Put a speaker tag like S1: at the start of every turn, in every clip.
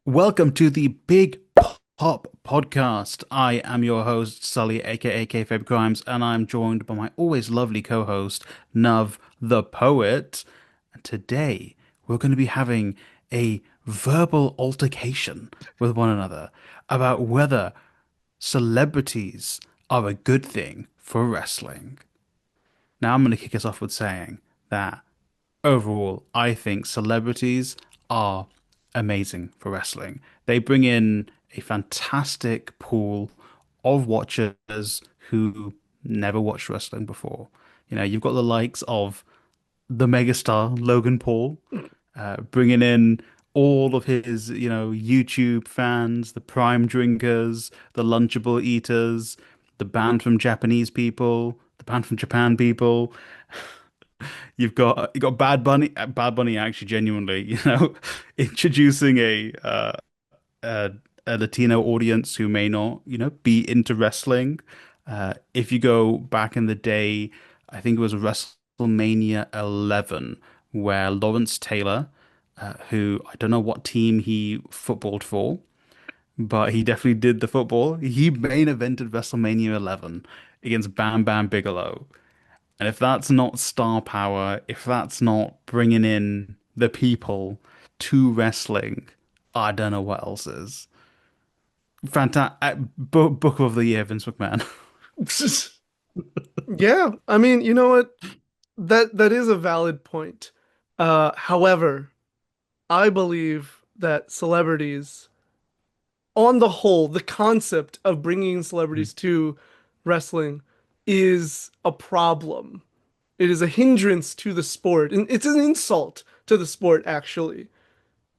S1: Welcome to the Big Pop Podcast. I am your host, Sully, aka Kayfabe Crimes, and I'm joined by my always lovely co-host, Nav the Poet. And today we're going to be having a verbal altercation with one another about whether celebrities are a good thing for wrestling. Now I'm going to kick us off with saying that overall, I think celebrities are amazing for wrestling. They bring in a fantastic pool of watchers who never watched wrestling before. You've got the likes of the megastar Logan Paul, bringing in all of his, YouTube fans, the prime drinkers, the lunchable eaters, the banned from Japanese people, the banned from Japan people. You got Bad Bunny. Bad Bunny actually genuinely, introducing a a Latino audience who may not, be into wrestling. If you go back in the day, I think it was WrestleMania 11, where Lawrence Taylor, who I don't know what team he footballed for, but he definitely did the football. He main evented WrestleMania 11 against Bam Bam Bigelow. And if that's not star power, if that's not bringing in the people to wrestling, I don't know what else is. Fantastic. Book of the Year, Vince McMahon.
S2: Yeah, I mean, you know what? That is a valid point. However, I believe that celebrities, on the whole, the concept of bringing celebrities to wrestling is a problem. It is a hindrance to the sport, and it's an insult to the sport, actually,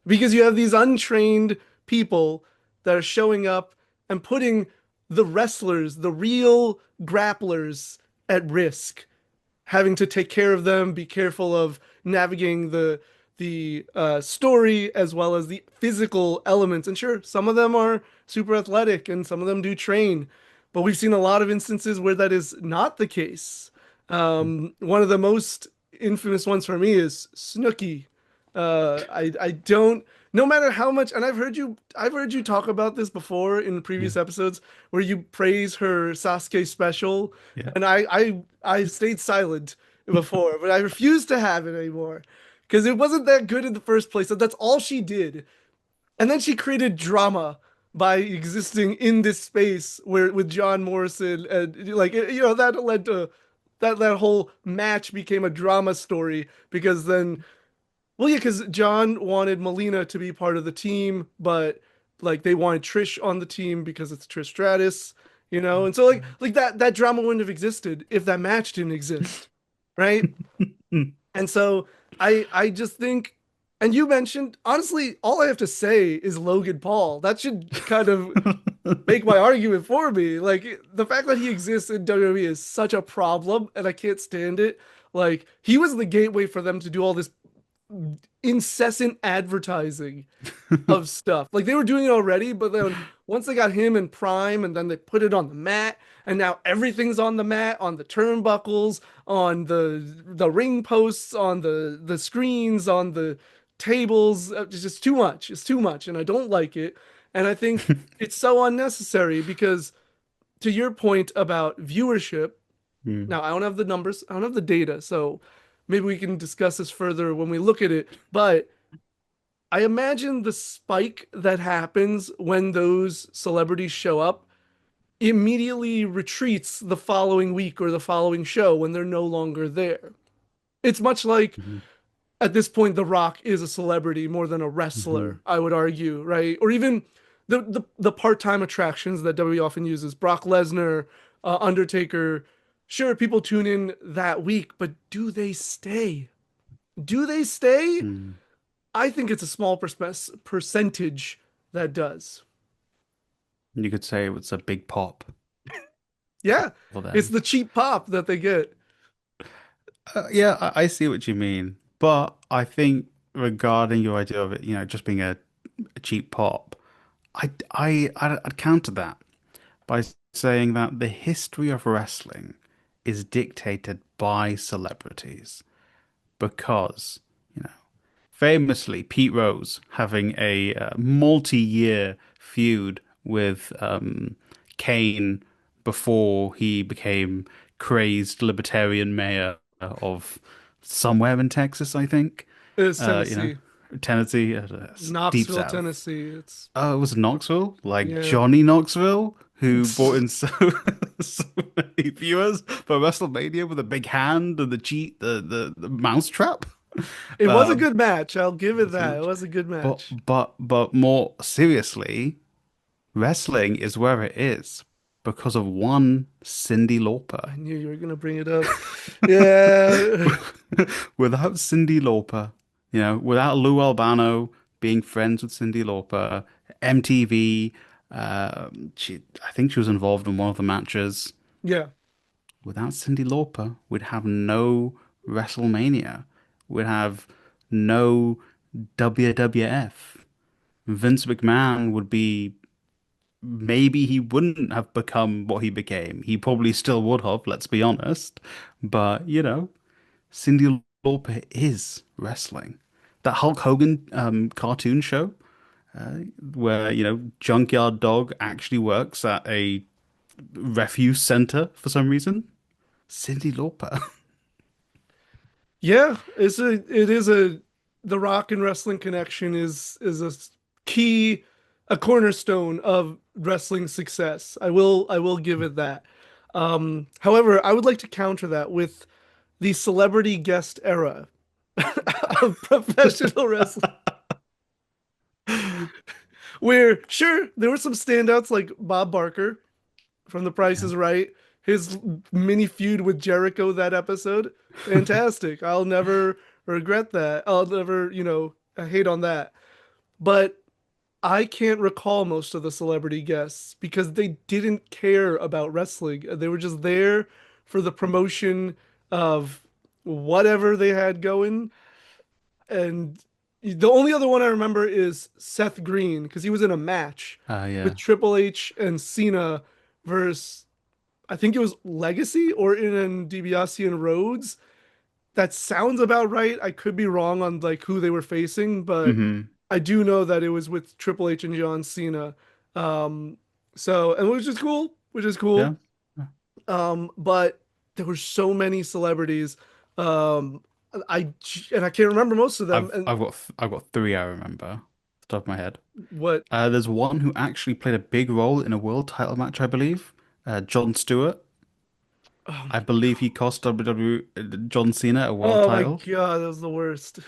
S2: because you have these untrained people that are showing up and putting the wrestlers, the real grapplers, at risk, having to take care of them, be careful of navigating the story as well as the physical elements. And sure, some of them are super athletic and some of them do train, but we've seen a lot of instances where that is not the case. One of the most infamous ones for me is Snooki. I don't, no matter how much, and I've heard you talk about this before in
S1: Yeah,
S2: previous episodes where you praise her Sasuke special,
S1: yeah.
S2: and I stayed silent before, but I refuse to have it anymore because it wasn't that good in the first place. And that's all she did. And then she created drama by existing in this space where with John Morrison and that led to that whole match became a drama story because then well, yeah, because John wanted Melina to be part of the team, but like they wanted Trish on the team because it's Trish Stratus, and so like that drama wouldn't have existed if that match didn't exist, right? And so I just think, and you mentioned honestly, all I have to say is Logan Paul. That should kind of make my argument for me. Like the fact that he exists in WWE is such a problem, and I can't stand it. Like he was the gateway for them to do all this incessant advertising of stuff. Like they were doing it already, but then once they got him in Prime and then they put it on the mat, and now everything's on the mat, on the turnbuckles, on the ring posts, on the screens, on the tables. It's just too much. It's too much, and I don't like it. And I think it's so unnecessary because to your point about viewership,
S1: Mm.
S2: now I don't have the numbers, I don't have the data, so maybe we can discuss this further when we look at it. But I imagine the spike that happens when those celebrities show up immediately retreats the following week or the following show when they're no longer there. It's much like
S1: Mhm.
S2: at this point, The Rock is a celebrity more than a
S1: Mhm.
S2: wrestler, I would argue, right? Or even the part-time attractions that WWE often uses, Brock Lesnar, Undertaker. Sure, people tune in that week, but do they stay? Do they stay?
S1: Mm.
S2: I think it's a small percentage that does.
S1: You could say it's a big pop
S2: Yeah,
S1: for
S2: it's
S1: them.
S2: the cheap pop that they get.
S1: Yeah, I see what you mean, but I think regarding your idea of it, just being a cheap pop, I'd counter that by saying that the history of wrestling is dictated by celebrities because, you know. famously, Pete Rose having a multi-year feud with Kane before he became crazed libertarian mayor of somewhere in Texas, I think.
S2: It's
S1: You know,
S2: Tennessee,
S1: Tennessee, deep
S2: Knoxville,
S1: south.
S2: Tennessee. It's
S1: Oh, it was Knoxville, like
S2: yeah.
S1: Johnny Knoxville, who brought in so many viewers for WrestleMania with a big hand and the cheat, the mouse trap.
S2: It was a
S1: Um,
S2: good match. I'll give it
S1: Not so
S2: that. It
S1: much.
S2: was a good
S1: But
S2: match.
S1: more seriously, wrestling is where it is because of one Cyndi Lauper.
S2: I knew you were gonna bring it up. Yeah.
S1: Without Cyndi Lauper, without Lou Albano being friends with Cyndi Lauper, MTV, I think she was involved in one of the matches.
S2: Yeah.
S1: Without Cyndi Lauper, we'd have no WrestleMania. We'd have no WWF. Vince McMahon would be maybe he wouldn't have become what he became. He probably still would have, let's be honest. But, Cyndi Lauper is wrestling. That Hulk Hogan cartoon show where, Junkyard Dog actually works at a refuse center for some reason. Cyndi Lauper.
S2: Yeah, it is a the Rock and wrestling connection is key, a cornerstone of wrestling success. I will give it that. However, I would like to counter that with the celebrity guest era of professional wrestling, where sure there were some standouts like Bob Barker from The Price
S1: Yeah.
S2: is Right, his mini feud with Jericho that episode, fantastic. I'll never regret that. I'll never, hate on that. But I can't recall most of the celebrity guests because they didn't care about wrestling. They were just there for the promotion of whatever they had going. And the only other one I remember is Seth Green because he was in a match with
S1: Yeah.
S2: Triple H and Cena versus, I think it was Legacy or in DiBiase and Rhodes. That sounds about right. I could be wrong on like who they were facing, but
S1: hmm
S2: I do know that it was with Triple H and John Cena. Um, and which is cool, which is
S1: Yeah.
S2: cool. But there were so many celebrities. Um, I and I can't remember most of them. And
S1: I've got three I remember off the top of my head.
S2: what?
S1: There's one who actually played a big role in a world title match, I believe. John Stewart.
S2: Oh
S1: I
S2: my,
S1: believe he cost WWE John Cena a world
S2: oh my
S1: title.
S2: God, that was the worst.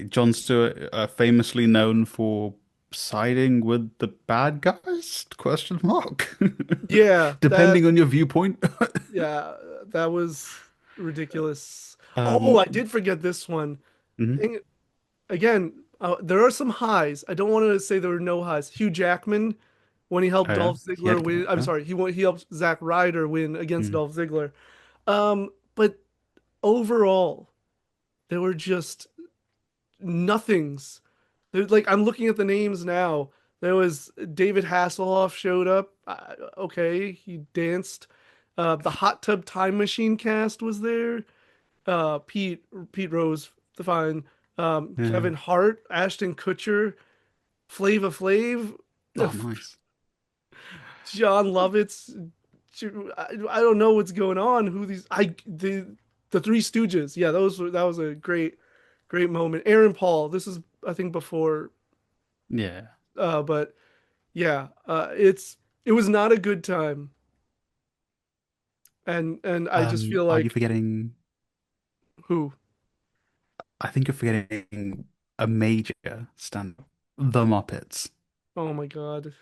S1: John Stewart, famously known for siding with the bad guys? Question mark.
S2: Yeah,
S1: Depending on your viewpoint.
S2: yeah, that was ridiculous. Oh,
S1: Um,
S2: I did forget this one.
S1: mhm.
S2: Dang it. Again, there are some highs. I don't want to say there were no highs. Hugh Jackman, when he helped
S1: Oh yeah,
S2: Dolph
S1: he had.
S2: Ziggler win. I'm
S1: Yeah.
S2: sorry, he helped Zack Ryder win against
S1: Mm.
S2: Dolph Ziggler. But overall, there were just nothings. Like I'm looking at the names now. There was David Hasselhoff showed up. Okay, he danced. The Hot Tub Time Machine cast was there. Pete Rose, fine.
S1: Yeah.
S2: Kevin Hart, Ashton Kutcher, Flava Flav,
S1: Oh, nice.
S2: John Lovitz. I don't know what's going on. Who these? The Three Stooges. Yeah, that was a great moment. Aaron Paul. This is I think before.
S1: Yeah.
S2: But yeah, it was not a good time, and I just feel
S1: Are you
S2: like
S1: forgetting?
S2: who?
S1: I think you're forgetting a major stand The Muppets.
S2: Oh my God.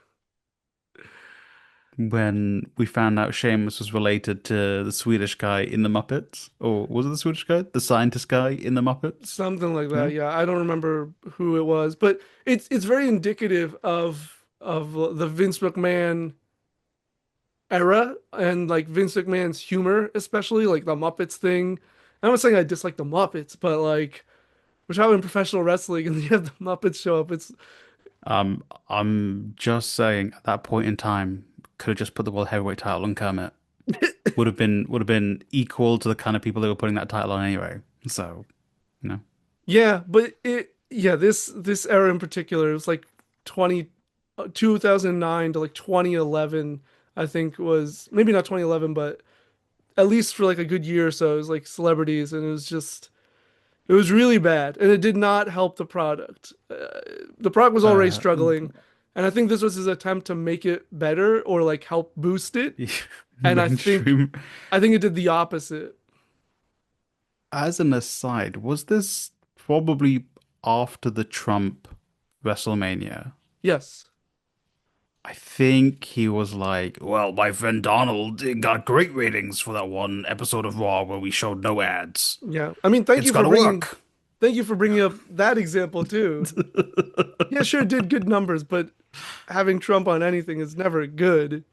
S1: When we found out Seamus was related to the Swedish guy in The Muppets, or was it the Swedish guy? The scientist guy in The Muppets?
S2: Something like that.
S1: No?
S2: Yeah, I don't remember who it was, but it's very indicative of the Vince McMahon era and like Vince McMahon's humor, especially like the Muppets thing. I'm not saying I dislike the Muppets, but like we're talking professional wrestling and you have the Muppets show up. It's
S1: I'm just saying at that point in time, could have just put the World Heavyweight title on Kermit. Would have been equal to the kind of people they were putting that title on anyway. So, you know.
S2: Yeah, but this era in particular, it was like 20 2009 to like 2011, I think was maybe not 2011, but at least for like a good year or so, it was like celebrities, and it was really bad, and it did not help the product. The product was already
S1: Uh,
S2: struggling, and I think this was his attempt to make it better or like help boost it, and
S1: mainstream.
S2: I think it did the opposite.
S1: As an aside, was this probably after the Trump WrestleMania?
S2: Yes.
S1: I think he was like, well, my friend Donald got great ratings for that one episode of Raw where we showed no ads.
S2: Yeah. I mean,
S1: It's gotta work.
S2: thank you for bringing up that example too. Yeah, sure did good numbers, but having Trump on anything is never good.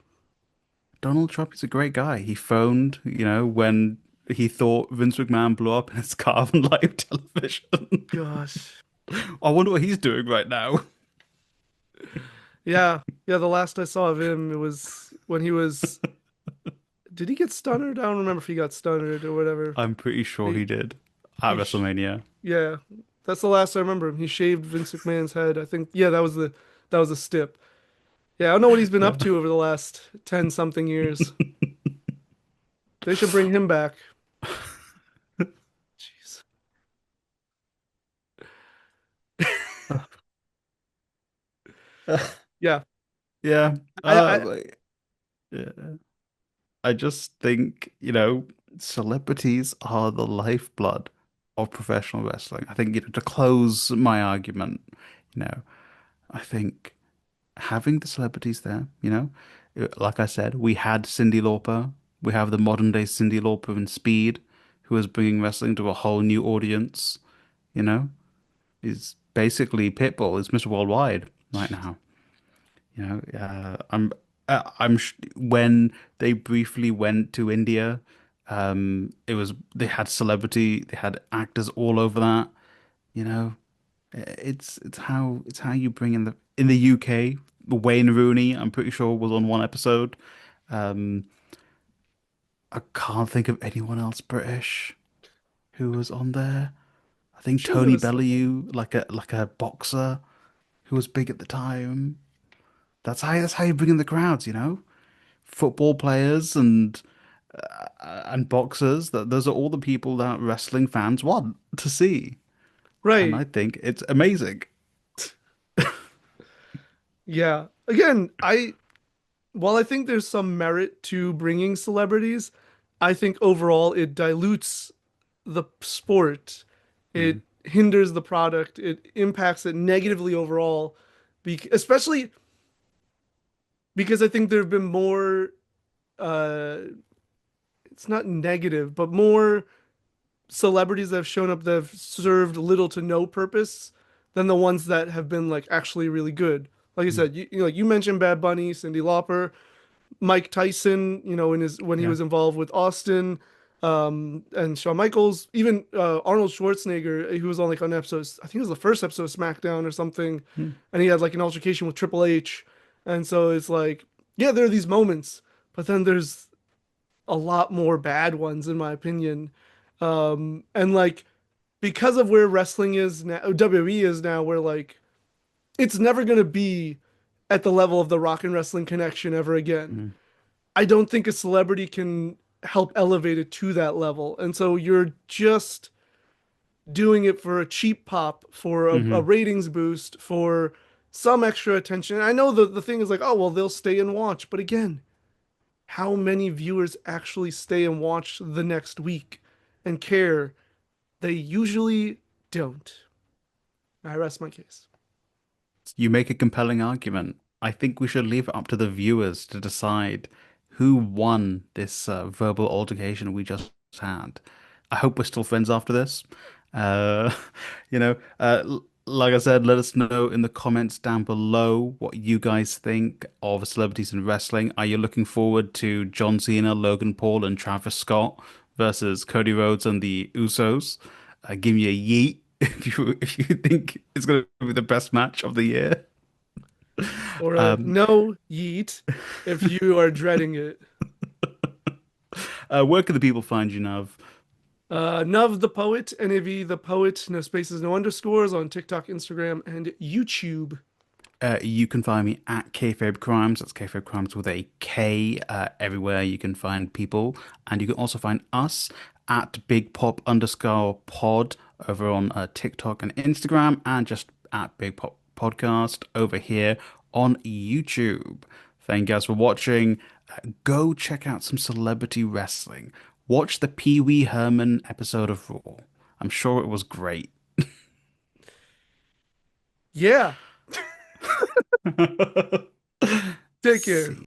S1: Donald Trump is a great guy. He phoned, when he thought Vince McMahon blew up in his car on live television.
S2: Gosh.
S1: I wonder what he's doing right now.
S2: Yeah. Yeah, the last I saw of him, it was when he was, did he get stunned? I don't remember if he got stunned or whatever.
S1: I'm pretty sure
S2: He,
S1: he did at
S2: he sh
S1: WrestleMania.
S2: yeah. That's the last I remember him. He shaved Vince McMahon's head. I think yeah, that was a stip. Yeah, I don't know what he's been up to over the last 10 something years. They should bring him back. Jeez. Yeah.
S1: Yeah.
S2: I
S1: Like, yeah. I just think, celebrities are the lifeblood of professional wrestling. I think, to close my argument, you know, I think having the celebrities there, like I said, we had Cyndi Lauper. We have the modern day Cyndi Lauper in Speed, who is bringing wrestling to a whole new audience, you know, is basically Pitbull is Mr. Worldwide right now. I'm sh when they briefly went to India, they had they had actors all over that. You know, it's how you bring in the UK. Wayne Rooney, I'm pretty sure was on one episode. Um, I can't think of anyone else British who was on there. I think
S2: sure there
S1: Tony
S2: was someone.
S1: Bellew, like a boxer who was big at the time. That's how you bring in the crowds, football players and boxers. That those are all the people that wrestling fans want to see, and
S2: Right.
S1: I think it's amazing.
S2: Yeah. Again, I while I think there's some merit to bringing celebrities, I think overall it dilutes the sport. It
S1: Mm,
S2: hinders the product. It impacts it negatively overall, especially because I think there have been more uh it's not negative, but more celebrities that have shown up that have served little to no purpose than the ones that have been like actually really good. Like I
S1: mm,
S2: said, like you mentioned Bad Bunny, Cyndi Lauper, Mike Tyson, in his when he
S1: yeah.
S2: was involved with Austin, and Shawn Michaels, even Arnold Schwarzenegger, he was on like on episodes. I think it was the first episode of SmackDown or something,
S1: Mm,
S2: and he had like an altercation with Triple H, and so it's like, yeah, there are these moments, but then there's a lot more bad ones in my opinion, and like because of where wrestling is now, WWE is now, where like it's never gonna be at the level of the Rock and Wrestling Connection ever again.
S1: mm,
S2: I don't think a celebrity can help elevate it to that level. And so you're just doing it for a cheap pop, for a
S1: hmm
S2: ratings boost, for some extra attention. And I know the thing is like, oh, well, they'll stay and watch. But again, how many viewers actually stay and watch the next week and care? They usually don't. I rest my case.
S1: You make a compelling argument. I think we should leave it up to the viewers to decide who won this verbal altercation we just had. I hope we're still friends after this. Uh, like I said, let us know in the comments down below what you guys think of celebrities in wrestling. Are you looking forward to John Cena, Logan Paul, and Travis Scott versus Cody Rhodes and the Usos? Give me a yeet if you think it's going to be the best match of the year.
S2: Or a
S1: Um,
S2: no yeet if you are dreading it.
S1: where can the people find you, Nav?
S2: Nuv the Poet, NAV the Poet, no spaces, no underscores on TikTok, Instagram, and YouTube.
S1: You can find me at Kayfabe Crimes. That's Kayfabe Crimes with a K. Everywhere you can find people, and you can also find us at Big Pop underscore Pod over on TikTok and Instagram, and just at Big Pop Podcast over here on YouTube. Thank you guys for watching. Go check out some celebrity wrestling. Watch the Pee Wee Herman episode of Raw. I'm sure it was great.
S2: Yeah, take care.
S1: See.